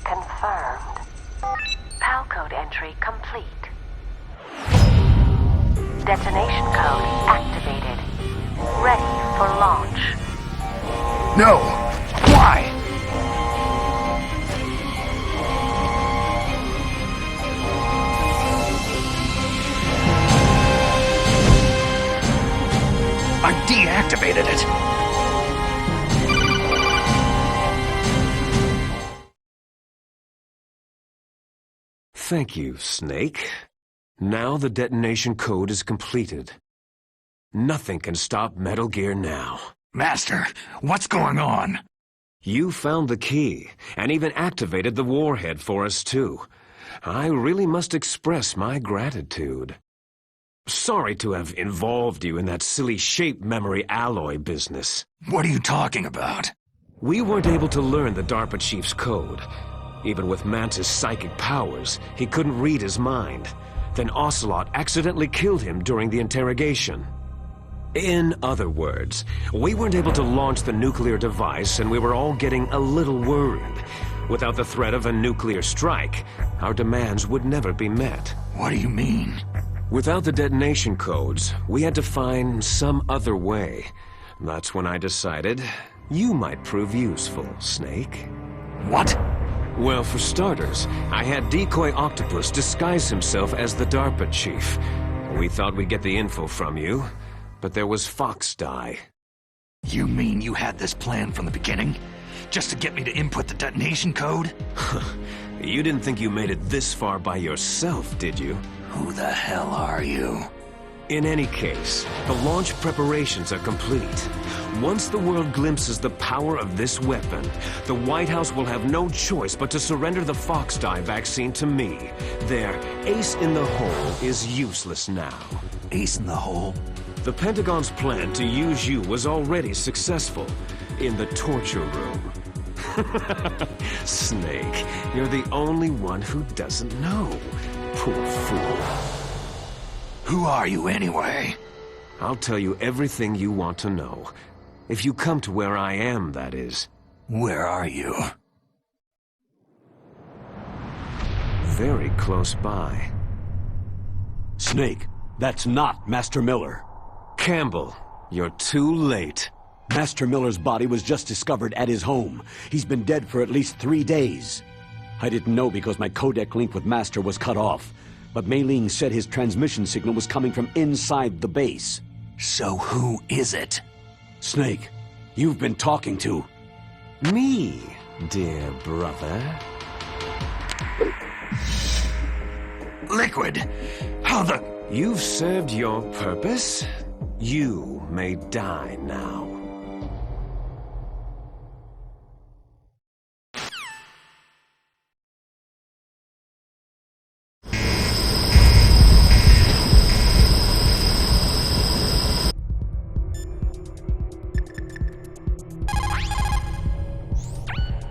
confirmed. PAL code entry complete. Detonation code activated. Ready for launch. No! Why? I deactivated it. Thank you, Snake. Now the detonation code is completed. Nothing can stop Metal Gear now. Master, what's going on? You found the key, and even activated the warhead for us too. I really must express my gratitude. Sorry to have involved you in that silly shape memory alloy business. What are you talking about? We weren't able to learn the DARPA chief's code. Even with Mantis' psychic powers, he couldn't read his mind. Then Ocelot accidentally killed him during the interrogation. In other words, we weren't able to launch the nuclear device, and we were all getting a little worried. Without the threat of a nuclear strike, our demands would never be met. What do you mean? Without the detonation codes, we had to find some other way. That's when I decided you might prove useful, Snake. What? Well, for starters, I had Decoy Octopus disguise himself as the DARPA chief. We thought we'd get the info from you, but there was Fox Die. You mean you had this plan from the beginning? Just to get me to input the detonation code? You didn't think you made it this far by yourself, did you? Who the hell are you? In any case, the launch preparations are complete. Once the world glimpses the power of this weapon, the White House will have no choice but to surrender the Fox Die vaccine to me. Their ace in the hole is useless now. Ace in the hole? The Pentagon's plan to use you was already successful in the torture room. Snake, you're the only one who doesn't know. Poor fool. Who are you anyway? I'll tell you everything you want to know. If you come to where I am, that is. Where are you? Very close by. Snake, that's not Master Miller. Campbell, you're too late. Master Miller's body was just discovered at his home. He's been dead for at least 3 days. I didn't know because my codec link with Master was cut off. But Mei Ling said his transmission signal was coming from inside the base. So who is it? Snake, you've been talking to... Me, dear brother. Liquid! How the... You've served your purpose. You may die now.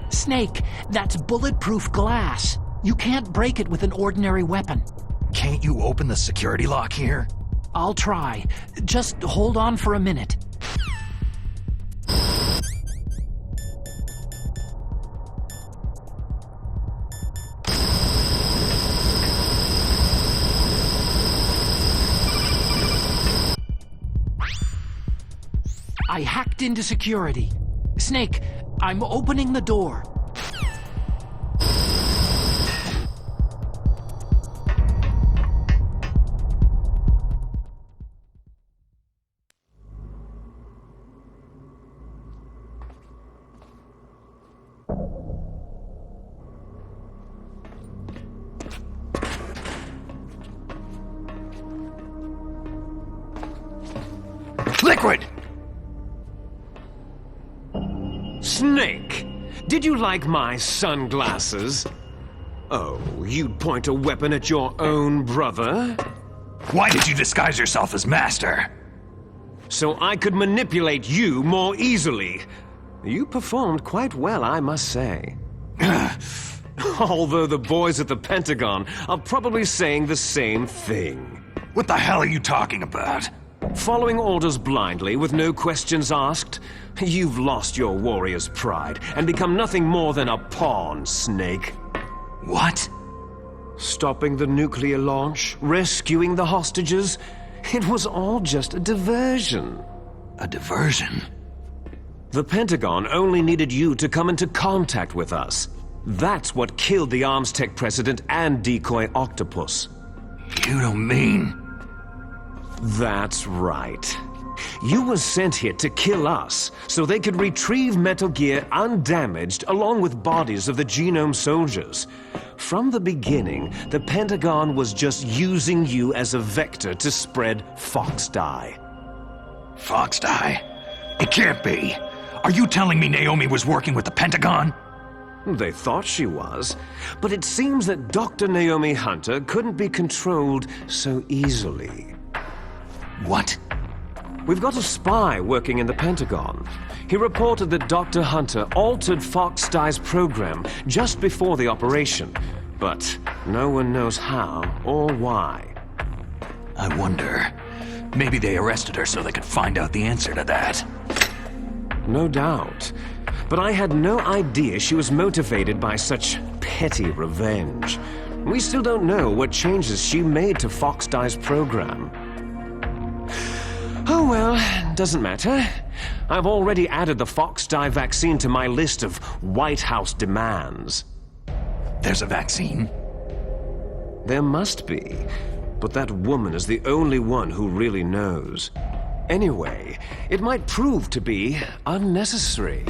Snake, that's bulletproof glass. You can't break it with an ordinary weapon. Can't you open the security lock here? I'll try. Just hold on for a minute. I hacked into security. Snake, I'm opening the door. Liquid! Snake! Did you like my sunglasses? Oh, you'd point a weapon at your own brother? Why did you disguise yourself as Master? So I could manipulate you more easily. You performed quite well, I must say. Although the boys at the Pentagon are probably saying the same thing. What the hell are you talking about? Following orders blindly with no questions asked? You've lost your warrior's pride and become nothing more than a pawn, Snake. What? Stopping the nuclear launch, rescuing the hostages, it was all just a diversion. A diversion? The Pentagon only needed you to come into contact with us. That's what killed the Arms Tech president and decoy Octopus. You don't mean... That's right. You were sent here to kill us, so they could retrieve Metal Gear undamaged along with bodies of the Genome soldiers. From the beginning, the Pentagon was just using you as a vector to spread Fox Die. Fox Die? It can't be. Are you telling me Naomi was working with the Pentagon? They thought she was, but it seems that Dr. Naomi Hunter couldn't be controlled so easily. What? We've got a spy working in the Pentagon. He reported that Dr. Hunter altered Fox Die's program just before the operation, but no one knows how or why. I wonder. Maybe they arrested her so they could find out the answer to that. No doubt. But I had no idea she was motivated by such petty revenge. We still don't know what changes she made to Fox Die's program. Oh well, doesn't matter. I've already added the Fox Die vaccine to my list of White House demands. There's a vaccine? There must be, but that woman is the only one who really knows. Anyway, it might prove to be unnecessary.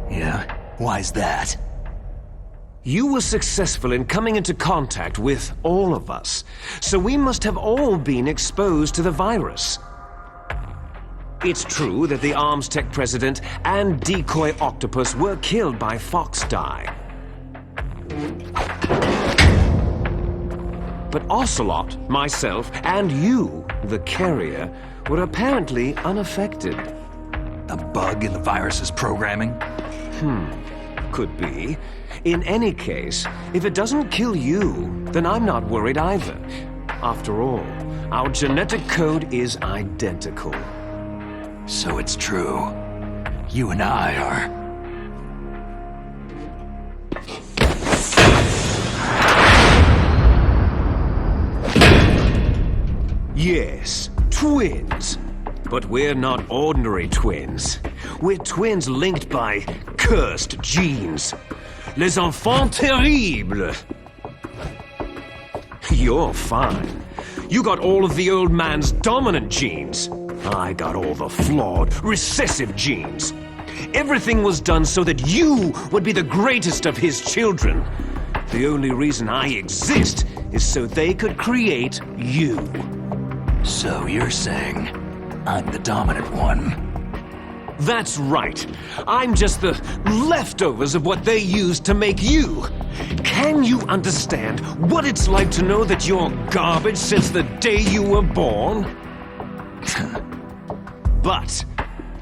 Yeah? Why's that? You were successful in coming into contact with all of us, so we must have all been exposed to the virus. It's true that the Arms Tech president and decoy Octopus were killed by Fox Die. But Ocelot, myself, and you, the carrier, were apparently unaffected. A bug in the virus's programming? Could be. In any case, if it doesn't kill you, then I'm not worried either. After all, our genetic code is identical. So it's true. You and I are... Yes, twins. But we're not ordinary twins. We're twins linked by cursed genes. Les enfants terribles. You're fine. You got all of the old man's dominant genes. I got all the flawed, recessive genes. Everything was done so that you would be the greatest of his children. The only reason I exist is so they could create you. So you're saying I'm the dominant one? That's right. I'm just the leftovers of what they used to make you. Can you understand what it's like to know that you're garbage since the day you were born? But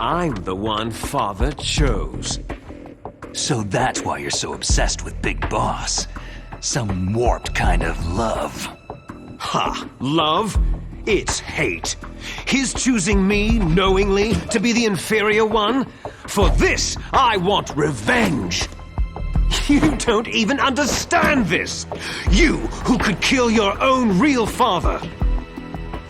I'm the one Father chose. So that's why you're so obsessed with Big Boss. Some warped kind of love. Ha! Love? It's hate. His choosing me, knowingly, to be the inferior one? For this, I want revenge. You don't even understand this. You, who could kill your own real father.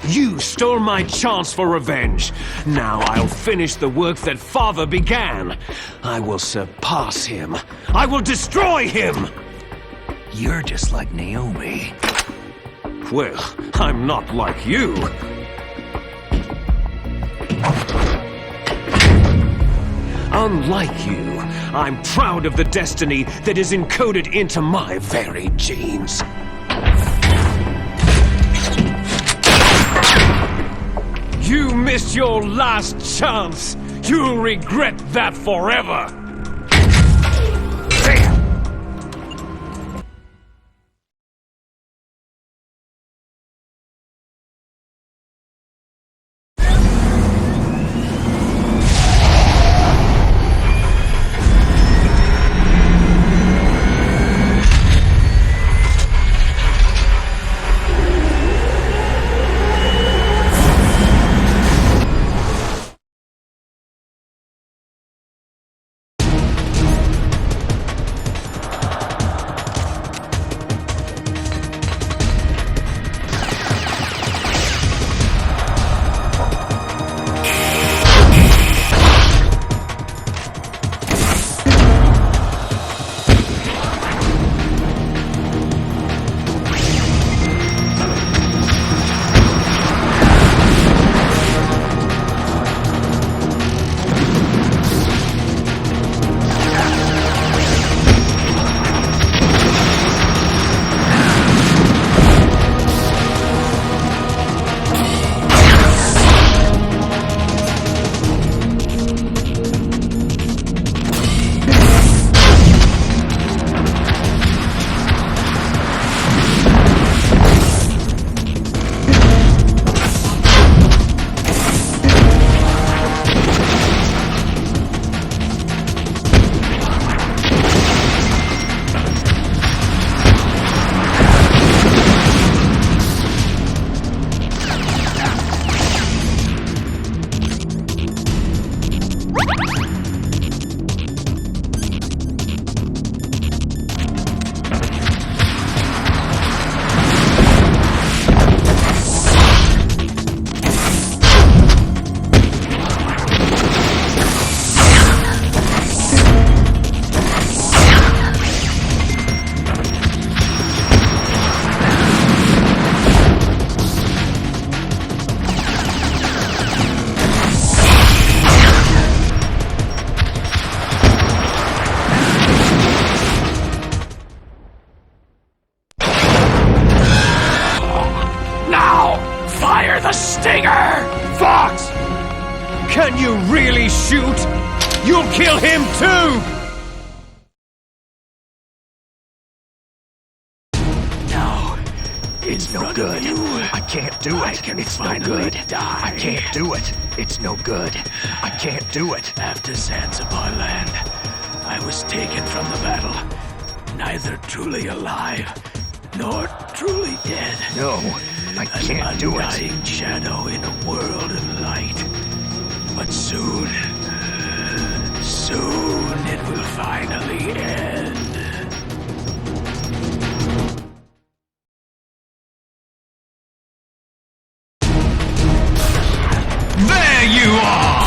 You stole my chance for revenge. Now I'll finish the work that Father began. I will surpass him. I will destroy him. You're just like Naomi. Well, I'm not like you. Unlike you, I'm proud of the destiny that is encoded into my very genes. You missed your last chance. You'll regret that forever. Damn! you really shoot, you'll kill him too! No, it's no good. I can't do it. It's no good. I can't do it. It's no good. I can't do it. After Zanzibar land, I was taken from the battle, neither truly alive nor truly dead. No, I can't do it. I'm a dying shadow in a world of light. But soon it will finally end. There you are!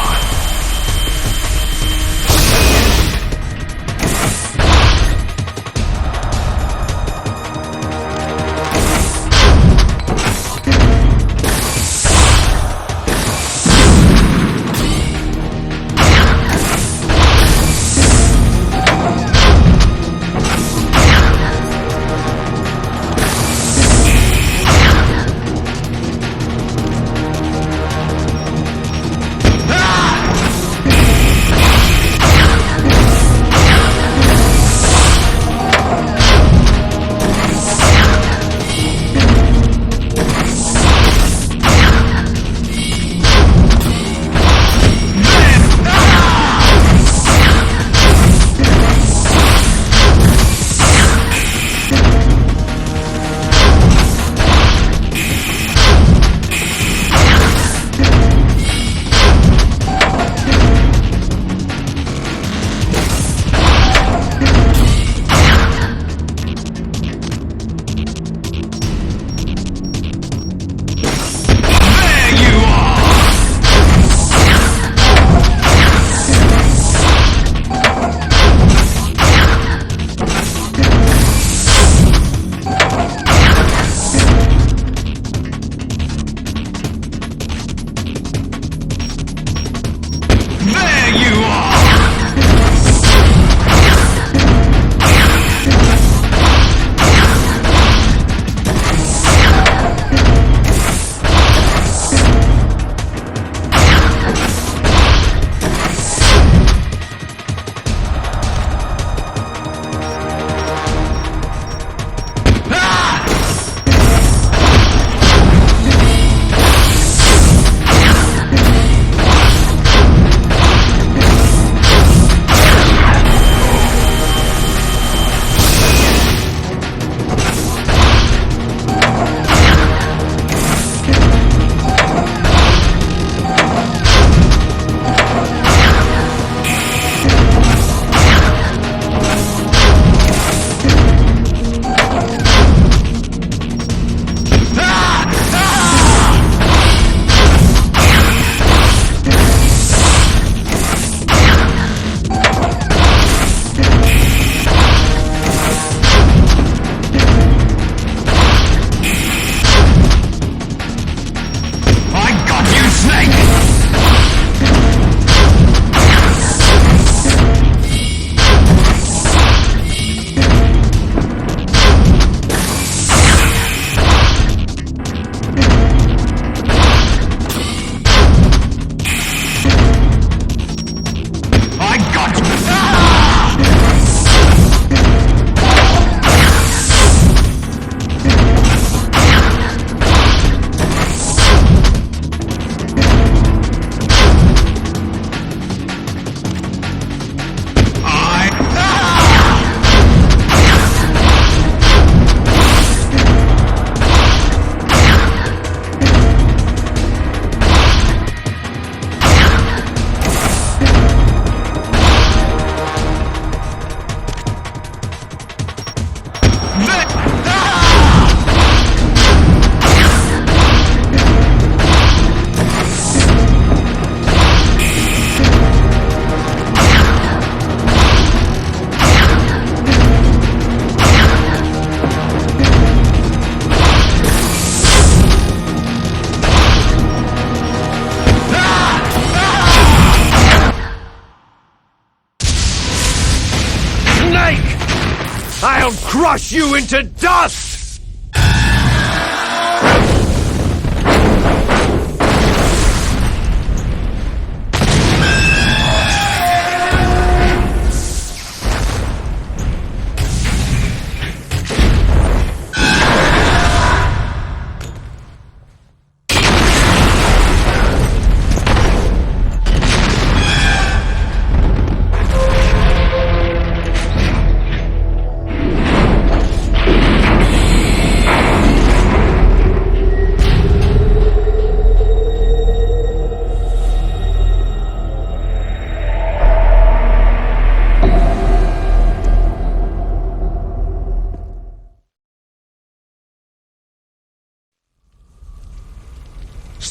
I'll crush you into dust!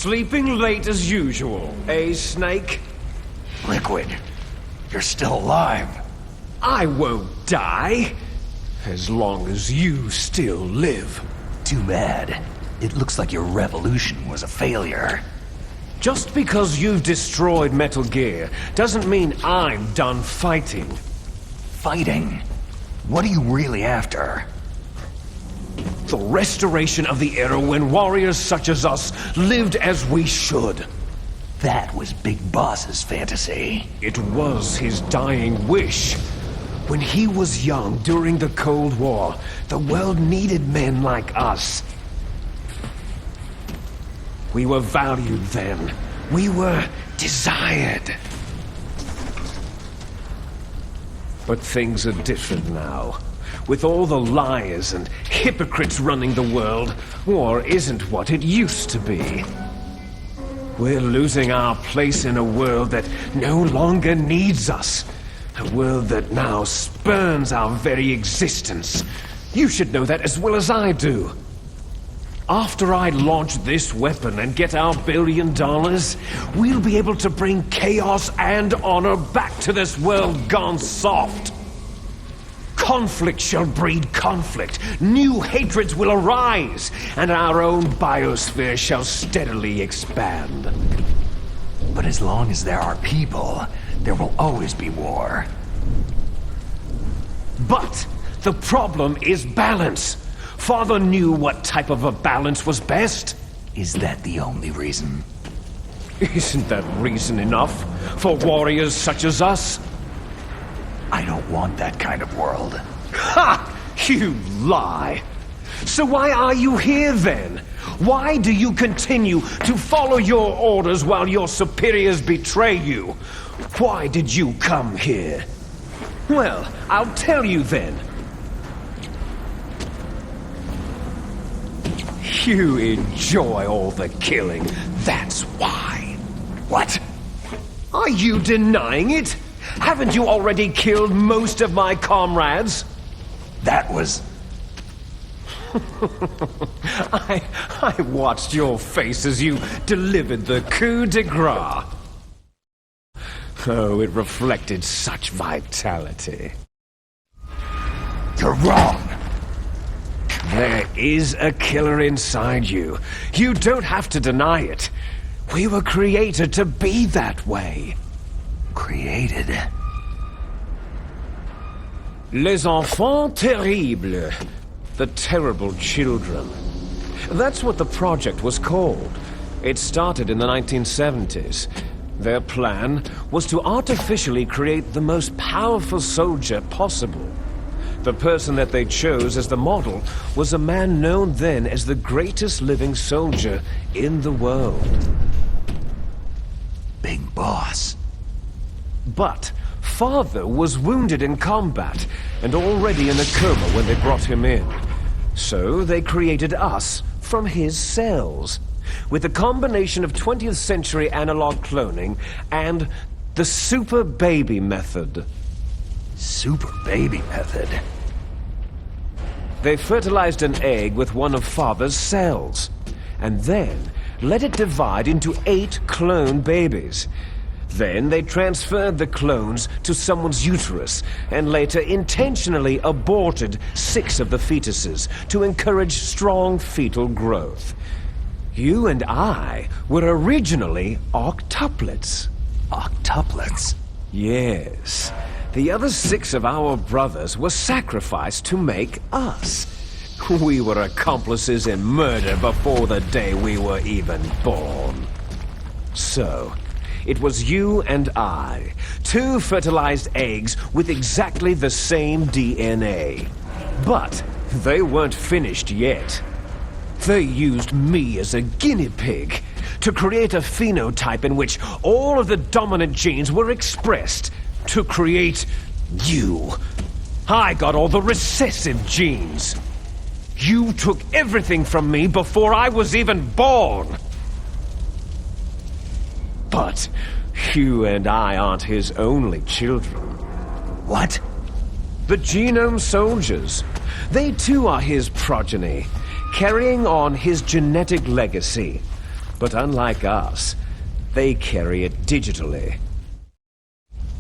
Sleeping late as usual, eh, Snake? Liquid, you're still alive. I won't die. As long as you still live. Too bad. It looks like your revolution was a failure. Just because you've destroyed Metal Gear doesn't mean I'm done fighting. Fighting? What are you really after? The restoration of the era when warriors such as us lived as we should. That was Big Boss's fantasy. It was his dying wish. When he was young during the Cold War, the world needed men like us. We were valued then. We were desired. But things are different now. With all the liars and hypocrites running the world, war isn't what it used to be. We're losing our place in a world that no longer needs us. A world that now spurns our very existence. You should know that as well as I do. After I launch this weapon and get our $1 billion, we'll be able to bring chaos and honor back to this world gone soft. Conflict shall breed conflict. New hatreds will arise, and our own biosphere shall steadily expand. But as long as there are people, there will always be war. But the problem is balance. Father knew what type of a balance was best. Is that the only reason? Isn't that reason enough for warriors such as us? I don't want that kind of world. Ha! You lie! So why are you here then? Why do you continue to follow your orders while your superiors betray you? Why did you come here? Well, I'll tell you then. You enjoy all the killing, that's why. What? Are you denying it? Haven't you already killed most of my comrades? That was... I watched your face as you delivered the coup de grace. Oh, it reflected such vitality. You're wrong! There is a killer inside you. You don't have to deny it. We were created to be that way. Created? Les enfants terribles. The terrible children. That's what the project was called. It started in the 1970s. Their plan was to artificially create the most powerful soldier possible. The person that they chose as the model was a man known then as the greatest living soldier in the world. Big Boss. But Father was wounded in combat and already in a coma when they brought him in. So they created us from his cells, with a combination of 20th century analog cloning and the super baby method. Super baby method? They fertilized an egg with one of Father's cells, and then let it divide into 8 clone babies. Then they transferred the clones to someone's uterus, and later intentionally aborted 6 of the fetuses to encourage strong fetal growth. You and I were originally octuplets. Octuplets? Yes. The other 6 of our brothers were sacrificed to make us. We were accomplices in murder before the day we were even born. So, it was you and I, 2 fertilized eggs with exactly the same DNA. But they weren't finished yet. They used me as a guinea pig to create a phenotype in which all of the dominant genes were expressed to create you. I got all the recessive genes. You took everything from me before I was even born. But you and I aren't his only children. What? The Genome Soldiers. They too are his progeny, carrying on his genetic legacy. But unlike us, they carry it digitally.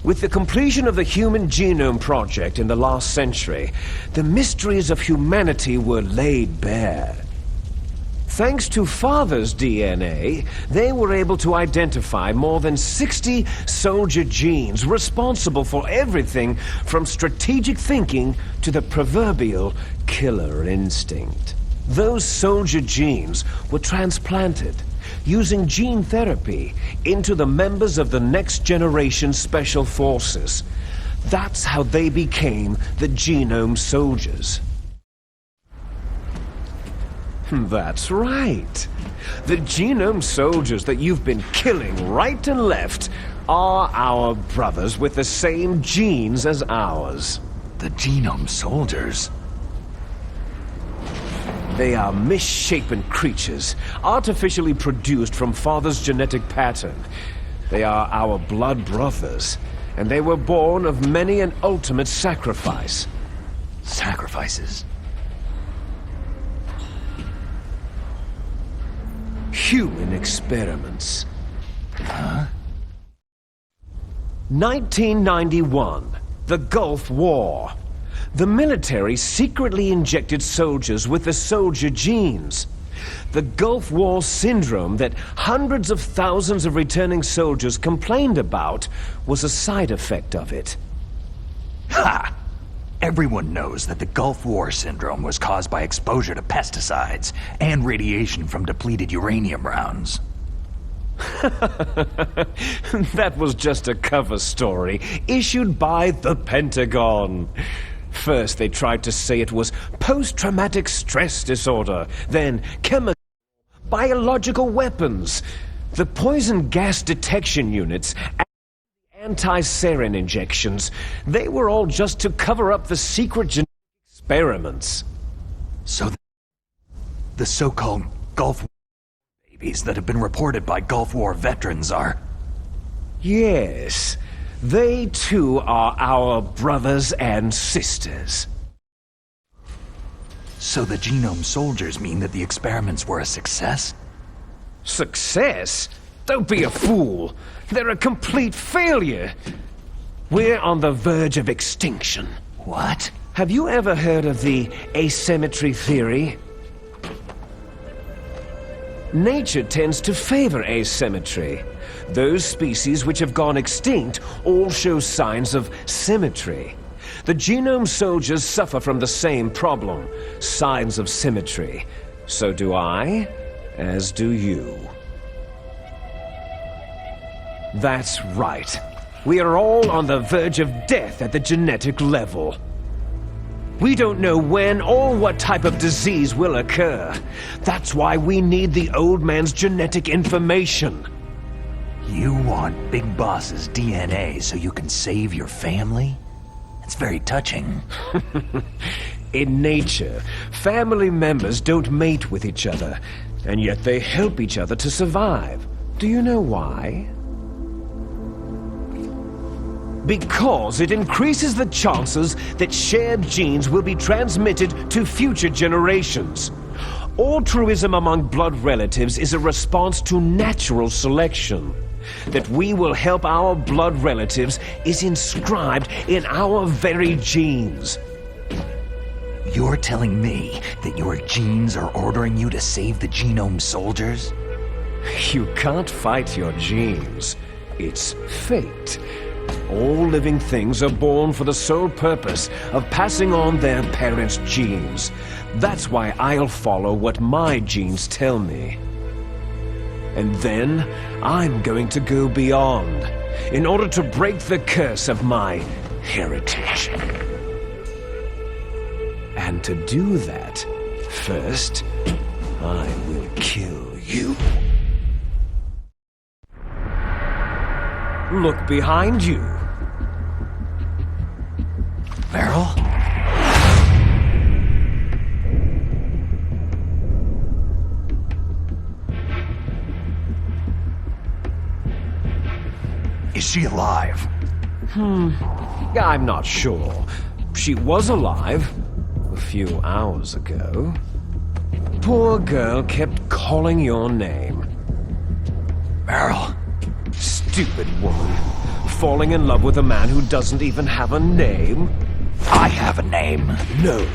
With the completion of the Human Genome Project in the last century, the mysteries of humanity were laid bare. Thanks to Father's DNA, they were able to identify more than 60 soldier genes responsible for everything from strategic thinking to the proverbial killer instinct. Those soldier genes were transplanted using gene therapy into the members of the next generation special forces. That's how they became the Genome Soldiers. That's right. The Genome Soldiers that you've been killing right and left are our brothers with the same genes as ours. The Genome Soldiers? They are misshapen creatures, artificially produced from Father's genetic pattern. They are our blood brothers, and they were born of many an ultimate sacrifice. Sacrifices? Human experiments. Huh? 1991, the Gulf War. The military secretly injected soldiers with the soldier genes. The Gulf War syndrome that hundreds of thousands of returning soldiers complained about was a side effect of it. Ha! Everyone knows that the Gulf War syndrome was caused by exposure to pesticides and radiation from depleted uranium rounds. That was just a cover story issued by the Pentagon. First, they tried to say it was post-traumatic stress disorder, then chemical, biological weapons. The poison gas detection units, anti-sarin injections, they were all just to cover up the secret genetic experiments. So the so-called Gulf War babies that have been reported by Gulf War veterans are... Yes, they too are our brothers and sisters. So the Genome Soldiers mean that the experiments were a success? Success? Don't be a fool. They're a complete failure. We're on the verge of extinction. What? Have you ever heard of the asymmetry theory? Nature tends to favor asymmetry. Those species which have gone extinct all show signs of symmetry. The Genome Soldiers suffer from the same problem, signs of symmetry. So do I, as do you. That's right. We are all on the verge of death at the genetic level. We don't know when or what type of disease will occur. That's why we need the old man's genetic information. You want Big Boss's DNA so you can save your family? It's very touching. In nature, family members don't mate with each other, and yet they help each other to survive. Do you know why? Because it increases the chances that shared genes will be transmitted to future generations. Altruism among blood relatives is a response to natural selection. That we will help our blood relatives is inscribed in our very genes. You're telling me that your genes are ordering you to save the Genome Soldiers? You can't fight your genes. It's fate. All living things are born for the sole purpose of passing on their parents' genes. That's why I'll follow what my genes tell me. And then, I'm going to go beyond, in order to break the curse of my heritage. And to do that, first, I will kill you. Look behind you. Meryl? Is she alive? I'm not sure. She was alive a few hours ago. Poor girl kept calling your name. Meryl. Stupid woman. Falling in love with a man who doesn't even have a name? I have a name. No.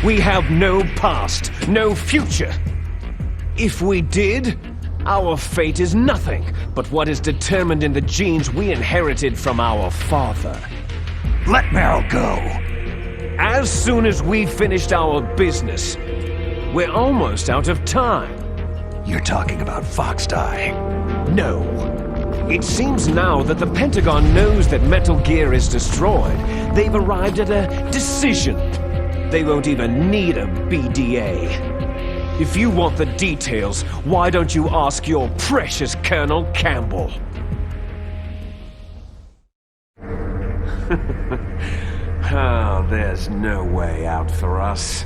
We have no past, no future. If we did, our fate is nothing but what is determined in the genes we inherited from our father. Let Meryl go. As soon as we finished our business, we're almost out of time. You're talking about Foxdie. No. It seems now that the Pentagon knows that Metal Gear is destroyed. They've arrived at a decision. They won't even need a BDA. If you want the details, why don't you ask your precious Colonel Campbell? Oh, there's no way out for us.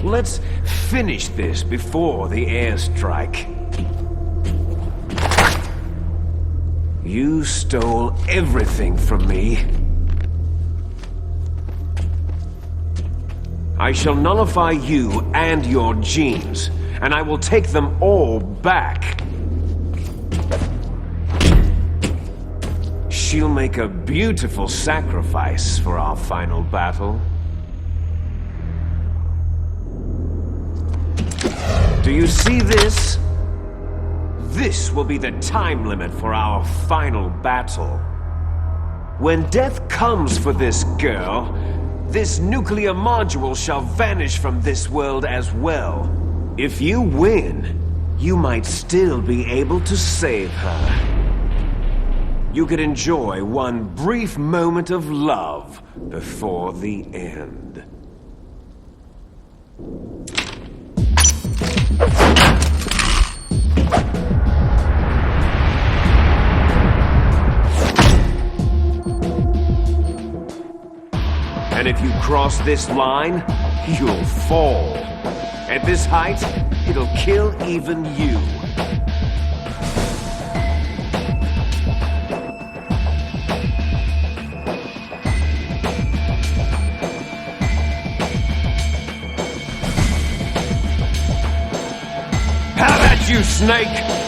Let's finish this before the airstrike. You stole everything from me. I shall nullify you and your genes, and I will take them all back. She'll make a beautiful sacrifice for our final battle. Do you see this? This will be the time limit for our final battle. When death comes for this girl, this nuclear module shall vanish from this world as well. If you win, you might still be able to save her. You could enjoy one brief moment of love before the end. And if you cross this line, you'll fall. At this height, it'll kill even you. Have at you, Snake!